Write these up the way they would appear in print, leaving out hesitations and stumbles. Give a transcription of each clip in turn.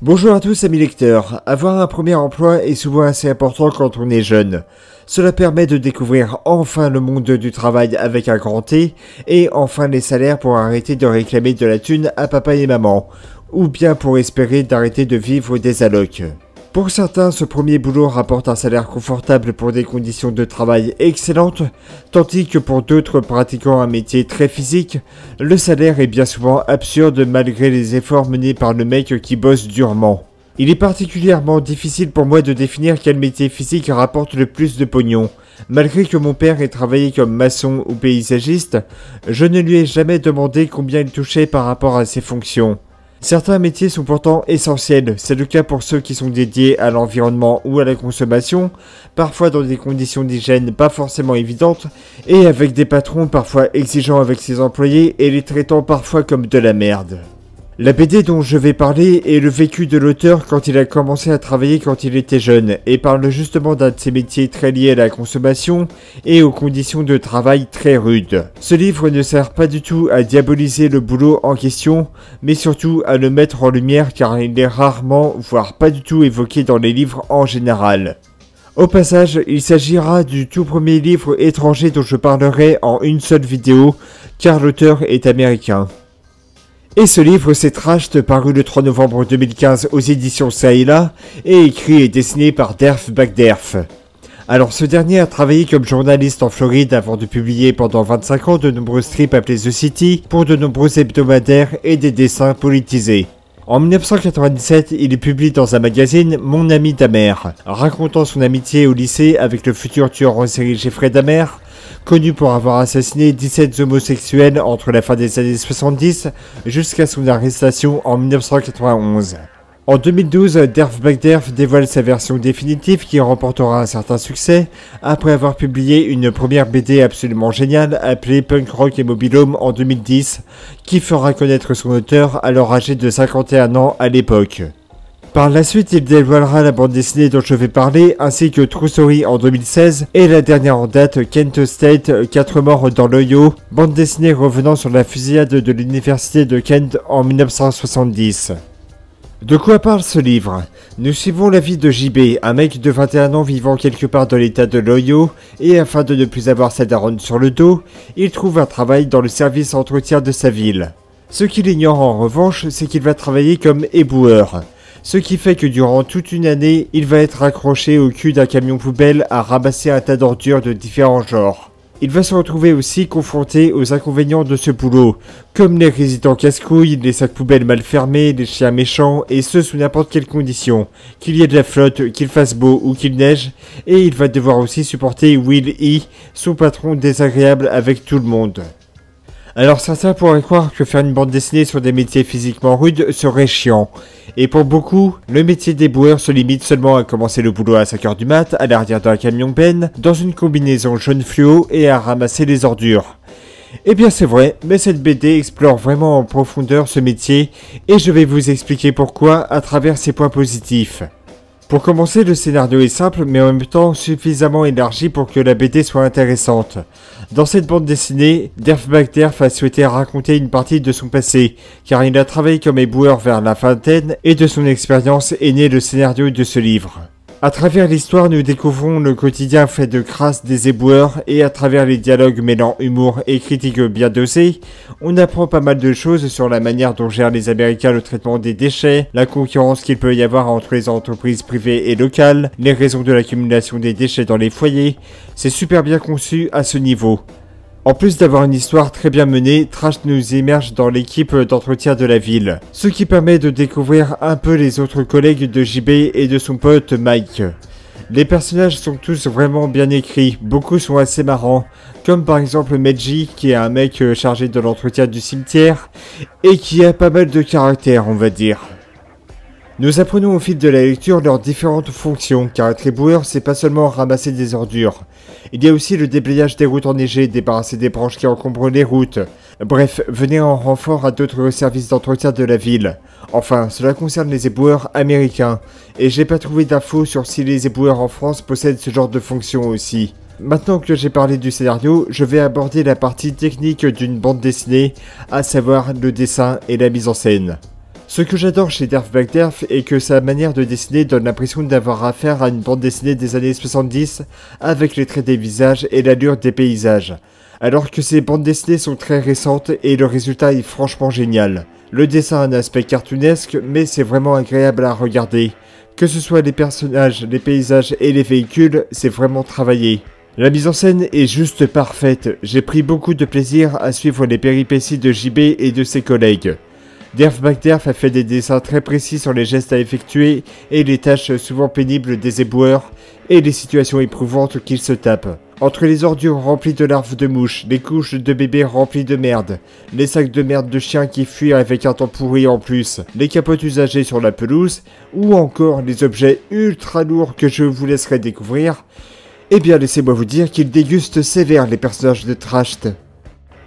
Bonjour à tous amis lecteurs, avoir un premier emploi est souvent assez important quand on est jeune. Cela permet de découvrir enfin le monde du travail avec un grand T, et enfin les salaires pour arrêter de réclamer de la thune à papa et maman, ou bien pour espérer d'arrêter de vivre des allocs. Pour certains, ce premier boulot rapporte un salaire confortable pour des conditions de travail excellentes, tandis que pour d'autres pratiquant un métier très physique, le salaire est bien souvent absurde malgré les efforts menés par le mec qui bosse durement. Il est particulièrement difficile pour moi de définir quel métier physique rapporte le plus de pognon. Malgré que mon père ait travaillé comme maçon ou paysagiste, je ne lui ai jamais demandé combien il touchait par rapport à ses fonctions. Certains métiers sont pourtant essentiels, c'est le cas pour ceux qui sont dédiés à l'environnement ou à la consommation, parfois dans des conditions d'hygiène pas forcément évidentes, et avec des patrons parfois exigeants avec ses employés et les traitant parfois comme de la merde. La BD dont je vais parler est le vécu de l'auteur quand il a commencé à travailler quand il était jeune, et parle justement d'un de ses métiers très liés à la consommation et aux conditions de travail très rudes. Ce livre ne sert pas du tout à diaboliser le boulot en question, mais surtout à le mettre en lumière car il est rarement, voire pas du tout évoqué dans les livres en général. Au passage, il s'agira du tout premier livre étranger dont je parlerai en une seule vidéo, car l'auteur est américain. Et ce livre, c'est Trashed, paru le 3 novembre 2015 aux éditions Ça et Là, et écrit et dessiné par Derf Bagderf. Alors ce dernier a travaillé comme journaliste en Floride avant de publier pendant 25 ans de nombreux strips appelés The City pour de nombreux hebdomadaires et des dessins politisés. En 1997, il publie dans un magazine Mon ami Dahmer, racontant son amitié au lycée avec le futur tueur en série Jeffrey Dahmer, connu pour avoir assassiné 17 homosexuels entre la fin des années 70 jusqu'à son arrestation en 1991. En 2012, Derf Bagderf dévoile sa version définitive qui remportera un certain succès après avoir publié une première BD absolument géniale appelée Punk Rock et Mobile Home en 2010 qui fera connaître son auteur alors âgé de 51 ans à l'époque. Par la suite, il dévoilera la bande dessinée dont je vais parler, ainsi que True Story en 2016, et la dernière en date, Kent State, 4 morts dans l'Ohio, bande dessinée revenant sur la fusillade de l'université de Kent en 1970. De quoi parle ce livre? Nous suivons la vie de JB, un mec de 21 ans vivant quelque part dans l'état de l'Ohio, et afin de ne plus avoir sa daronne sur le dos, il trouve un travail dans le service entretien de sa ville. Ce qu'il ignore en revanche, c'est qu'il va travailler comme éboueur. Ce qui fait que durant toute une année, il va être accroché au cul d'un camion poubelle à ramasser un tas d'ordures de différents genres. Il va se retrouver aussi confronté aux inconvénients de ce boulot, comme les résidents casse-couilles, les sacs poubelles mal fermés, les chiens méchants, et ce sous n'importe quelle condition, qu'il y ait de la flotte, qu'il fasse beau ou qu'il neige, et il va devoir aussi supporter Will E., son patron désagréable avec tout le monde. Alors certains pourraient croire que faire une bande dessinée sur des métiers physiquement rudes serait chiant. Et pour beaucoup, le métier d'éboueur se limite seulement à commencer le boulot à 5h du mat, à l'arrière d'un camion benne, dans une combinaison jaune fluo et à ramasser les ordures. Eh bien c'est vrai, mais cette BD explore vraiment en profondeur ce métier, et je vais vous expliquer pourquoi à travers ses points positifs. Pour commencer, le scénario est simple, mais en même temps suffisamment élargi pour que la BD soit intéressante. Dans cette bande dessinée, Derf Bagderf a souhaité raconter une partie de son passé, car il a travaillé comme éboueur vers la vingtaine, et de son expérience est né le scénario de ce livre. À travers l'histoire, nous découvrons le quotidien fait de crasse des éboueurs, et à travers les dialogues mêlant humour et critiques bien dosées, on apprend pas mal de choses sur la manière dont gèrent les Américains le traitement des déchets, la concurrence qu'il peut y avoir entre les entreprises privées et locales, les raisons de l'accumulation des déchets dans les foyers. C'est super bien conçu à ce niveau. En plus d'avoir une histoire très bien menée, Trashed nous immerge dans l'équipe d'entretien de la ville, ce qui permet de découvrir un peu les autres collègues de JB et de son pote Mike. Les personnages sont tous vraiment bien écrits, beaucoup sont assez marrants, comme par exemple Meiji qui est un mec chargé de l'entretien du cimetière, et qui a pas mal de caractère on va dire. Nous apprenons au fil de la lecture leurs différentes fonctions, car être éboueur c'est pas seulement ramasser des ordures. Il y a aussi le déblayage des routes enneigées, débarrasser des branches qui encombrent les routes. Bref, venir en renfort à d'autres services d'entretien de la ville. Enfin, cela concerne les éboueurs américains, et j'ai pas trouvé d'infos sur si les éboueurs en France possèdent ce genre de fonction aussi. Maintenant que j'ai parlé du scénario, je vais aborder la partie technique d'une bande dessinée, à savoir le dessin et la mise en scène. Ce que j'adore chez Derf Backderf est que sa manière de dessiner donne l'impression d'avoir affaire à une bande dessinée des années 70 avec les traits des visages et l'allure des paysages. Alors que ces bandes dessinées sont très récentes et le résultat est franchement génial. Le dessin a un aspect cartoonesque mais c'est vraiment agréable à regarder. Que ce soit les personnages, les paysages et les véhicules, c'est vraiment travaillé. La mise en scène est juste parfaite, j'ai pris beaucoup de plaisir à suivre les péripéties de JB et de ses collègues. Derf Backderf a fait des dessins très précis sur les gestes à effectuer et les tâches souvent pénibles des éboueurs et les situations éprouvantes qu'ils se tapent. Entre les ordures remplies de larves de mouches, les couches de bébés remplies de merde, les sacs de merde de chiens qui fuient avec un temps pourri en plus, les capotes usagées sur la pelouse, ou encore les objets ultra lourds que je vous laisserai découvrir, eh bien laissez-moi vous dire qu'ils dégustent sévère les personnages de Trashed.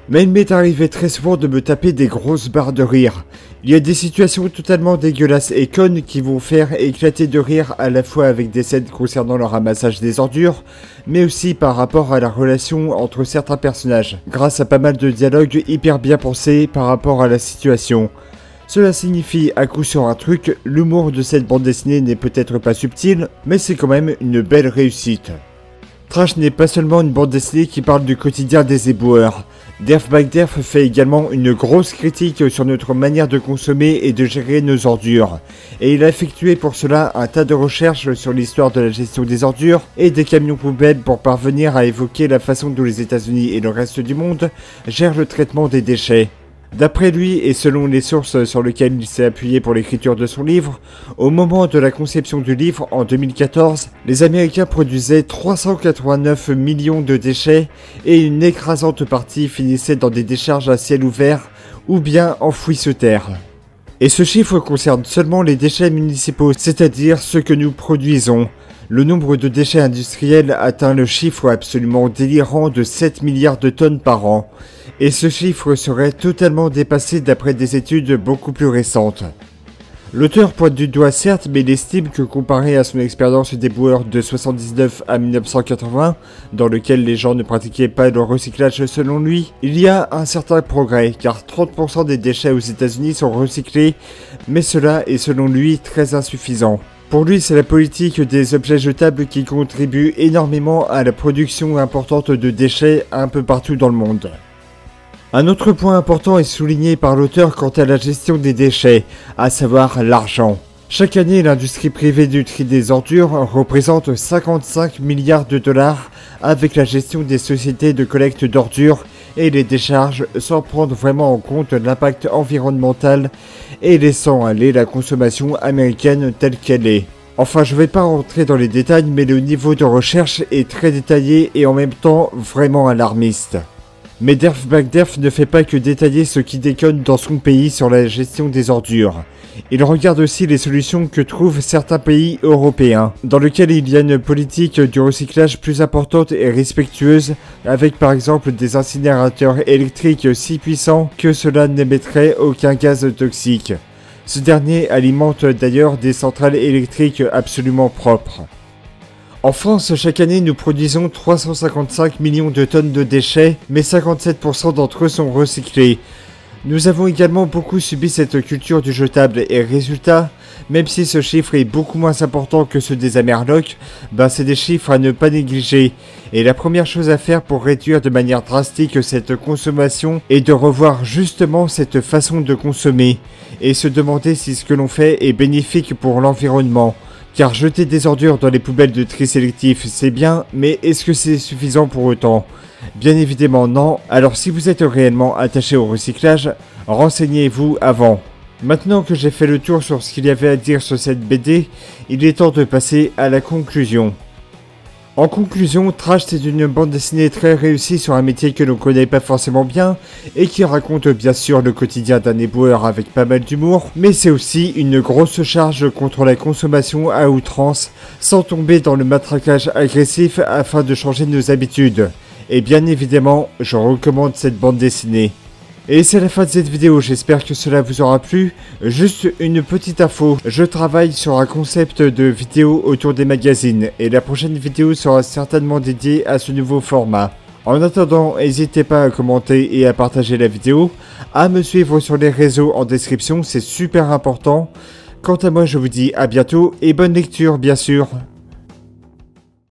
Mais il m'est arrivé très souvent de me taper des grosses barres de rire. Il y a des situations totalement dégueulasses et connes qui vont faire éclater de rire à la fois avec des scènes concernant le ramassage des ordures, mais aussi par rapport à la relation entre certains personnages, grâce à pas mal de dialogues hyper bien pensés par rapport à la situation. Cela signifie à coup sûr un truc, l'humour de cette bande dessinée n'est peut-être pas subtil, mais c'est quand même une belle réussite. Trash n'est pas seulement une bande dessinée qui parle du quotidien des éboueurs. Derf Backderf fait également une grosse critique sur notre manière de consommer et de gérer nos ordures. Et il a effectué pour cela un tas de recherches sur l'histoire de la gestion des ordures et des camions poubelles pour parvenir à évoquer la façon dont les États-Unis et le reste du monde gèrent le traitement des déchets. D'après lui, et selon les sources sur lesquelles il s'est appuyé pour l'écriture de son livre, au moment de la conception du livre, en 2014, les Américains produisaient 389 millions de déchets et une écrasante partie finissait dans des décharges à ciel ouvert ou bien enfouis sous terre. Et ce chiffre concerne seulement les déchets municipaux, c'est-à-dire ceux que nous produisons. Le nombre de déchets industriels atteint le chiffre absolument délirant de 7 milliards de tonnes par an. Et ce chiffre serait totalement dépassé d'après des études beaucoup plus récentes. L'auteur pointe du doigt certes, mais il estime que comparé à son expérience d'éboueur de 79 à 1980, dans lequel les gens ne pratiquaient pas le recyclage selon lui, il y a un certain progrès, car 30% des déchets aux États-Unis sont recyclés, mais cela est selon lui très insuffisant. Pour lui, c'est la politique des objets jetables qui contribue énormément à la production importante de déchets un peu partout dans le monde. Un autre point important est souligné par l'auteur quant à la gestion des déchets, à savoir l'argent. Chaque année, l'industrie privée du tri des ordures représente 55 milliards de dollars avec la gestion des sociétés de collecte d'ordures et les décharges sans prendre vraiment en compte l'impact environnemental et laissant aller la consommation américaine telle qu'elle est. Enfin, je vais pas rentrer dans les détails, mais le niveau de recherche est très détaillé et en même temps vraiment alarmiste. Mais Derf Backderf ne fait pas que détailler ce qui déconne dans son pays sur la gestion des ordures. Il regarde aussi les solutions que trouvent certains pays européens, dans lesquels il y a une politique du recyclage plus importante et respectueuse, avec par exemple des incinérateurs électriques si puissants que cela n'émettrait aucun gaz toxique. Ce dernier alimente d'ailleurs des centrales électriques absolument propres. En France, chaque année, nous produisons 355 millions de tonnes de déchets, mais 57% d'entre eux sont recyclés. Nous avons également beaucoup subi cette culture du jetable et résultat, même si ce chiffre est beaucoup moins important que ceux des Amerlocs, c'est des chiffres à ne pas négliger. Et la première chose à faire pour réduire de manière drastique cette consommation est de revoir justement cette façon de consommer et se demander si ce que l'on fait est bénéfique pour l'environnement. Car jeter des ordures dans les poubelles de tri sélectif, c'est bien, mais est-ce que c'est suffisant pour autant? Bien évidemment non, alors si vous êtes réellement attaché au recyclage, renseignez-vous avant. Maintenant que j'ai fait le tour sur ce qu'il y avait à dire sur cette BD, il est temps de passer à la conclusion. En conclusion, Trash c'est une bande dessinée très réussie sur un métier que l'on connaît pas forcément bien et qui raconte bien sûr le quotidien d'un éboueur avec pas mal d'humour, mais c'est aussi une grosse charge contre la consommation à outrance sans tomber dans le matraquage agressif afin de changer nos habitudes. Et bien évidemment, je recommande cette bande dessinée. Et c'est la fin de cette vidéo, j'espère que cela vous aura plu. Juste une petite info, je travaille sur un concept de vidéo autour des magazines et la prochaine vidéo sera certainement dédiée à ce nouveau format. En attendant, n'hésitez pas à commenter et à partager la vidéo, à me suivre sur les réseaux en description, c'est super important. Quant à moi, je vous dis à bientôt et bonne lecture bien sûr.